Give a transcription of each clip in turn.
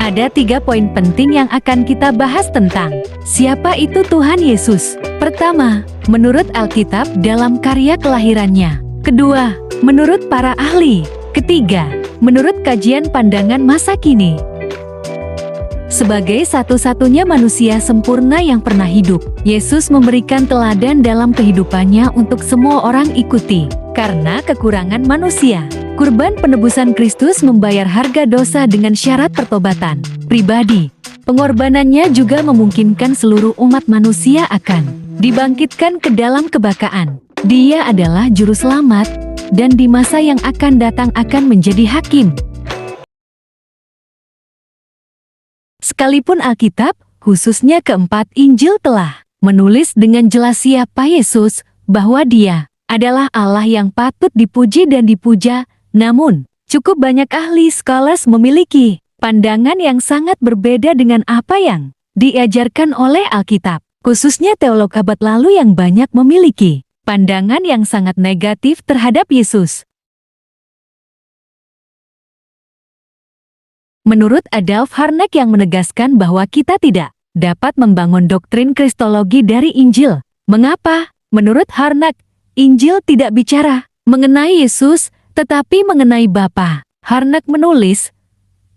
Ada 3 poin penting yang akan kita bahas tentang siapa itu Tuhan Yesus. Pertama, menurut Alkitab dalam karya kelahirannya. Kedua, menurut para ahli. Ketiga, menurut kajian pandangan masa kini. Sebagai satu-satunya manusia sempurna yang pernah hidup, Yesus memberikan teladan dalam kehidupannya untuk semua orang ikuti. Karena kekurangan manusia, kurban penebusan Kristus membayar harga dosa dengan syarat pertobatan pribadi. Pengorbanannya juga memungkinkan seluruh umat manusia akan dibangkitkan ke dalam kebakaan. Dia adalah juru selamat, dan di masa yang akan datang akan menjadi hakim. Sekalipun Alkitab, khususnya keempat Injil telah menulis dengan jelas siapa Yesus, bahwa Dia adalah Allah yang patut dipuji dan dipuja, namun cukup banyak ahli scholars memiliki pandangan yang sangat berbeda dengan apa yang diajarkan oleh Alkitab. Khususnya teolog abad lalu yang banyak memiliki pandangan yang sangat negatif terhadap Yesus. Menurut Adolf Harnack yang menegaskan bahwa kita tidak dapat membangun doktrin kristologi dari Injil. Mengapa? Menurut Harnack, Injil tidak bicara mengenai Yesus, tetapi mengenai Bapa. Harnack menulis,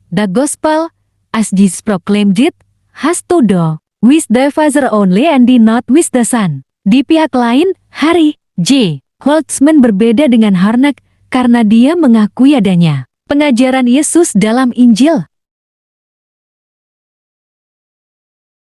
"The Gospel, as Jesus proclaimed it, has to do with the Father only and not with the Son." Di pihak lain, Harry J. Holtzman berbeda dengan Harnack karena dia mengakui adanya pengajaran Yesus dalam Injil.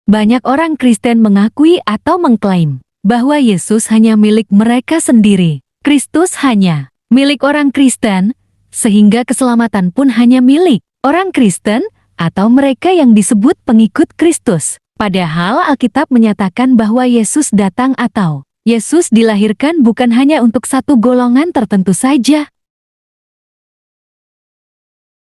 Banyak orang Kristen mengakui atau mengklaim bahwa Yesus hanya milik mereka sendiri. Kristus hanya milik orang Kristen, sehingga keselamatan pun hanya milik orang Kristen atau mereka yang disebut pengikut Kristus. Padahal Alkitab menyatakan bahwa Yesus datang atau Yesus dilahirkan bukan hanya untuk satu golongan tertentu saja.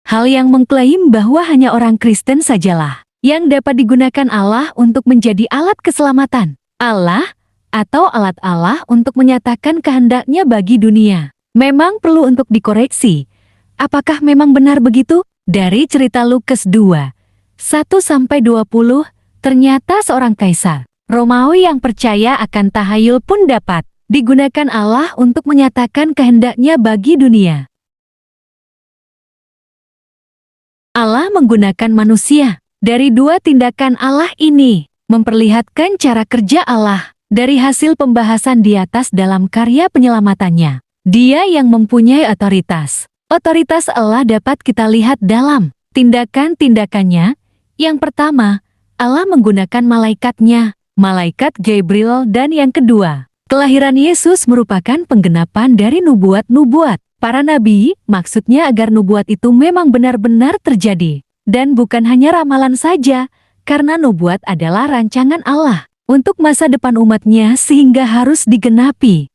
Hal yang mengklaim bahwa hanya orang Kristen sajalah yang dapat digunakan Allah untuk menjadi alat keselamatan Allah atau alat Allah untuk menyatakan kehendaknya bagi dunia, memang perlu untuk dikoreksi. Apakah memang benar begitu? Dari cerita Lukas 2, 1-20, ternyata seorang kaisar Romawi yang percaya akan tahayul pun dapat digunakan Allah untuk menyatakan kehendaknya bagi dunia. Allah menggunakan manusia. Dari dua tindakan Allah ini memperlihatkan cara kerja Allah. Dari hasil pembahasan di atas dalam karya penyelamatannya, Dia yang mempunyai otoritas. Otoritas Allah dapat kita lihat dalam tindakan-tindakannya. Yang pertama, Allah menggunakan malaikatnya, malaikat Gabriel, dan yang kedua, kelahiran Yesus merupakan penggenapan dari nubuat-nubuat para nabi, maksudnya agar nubuat itu memang benar-benar terjadi. Dan bukan hanya ramalan saja, karena nubuat adalah rancangan Allah untuk masa depan umatnya sehingga harus digenapi.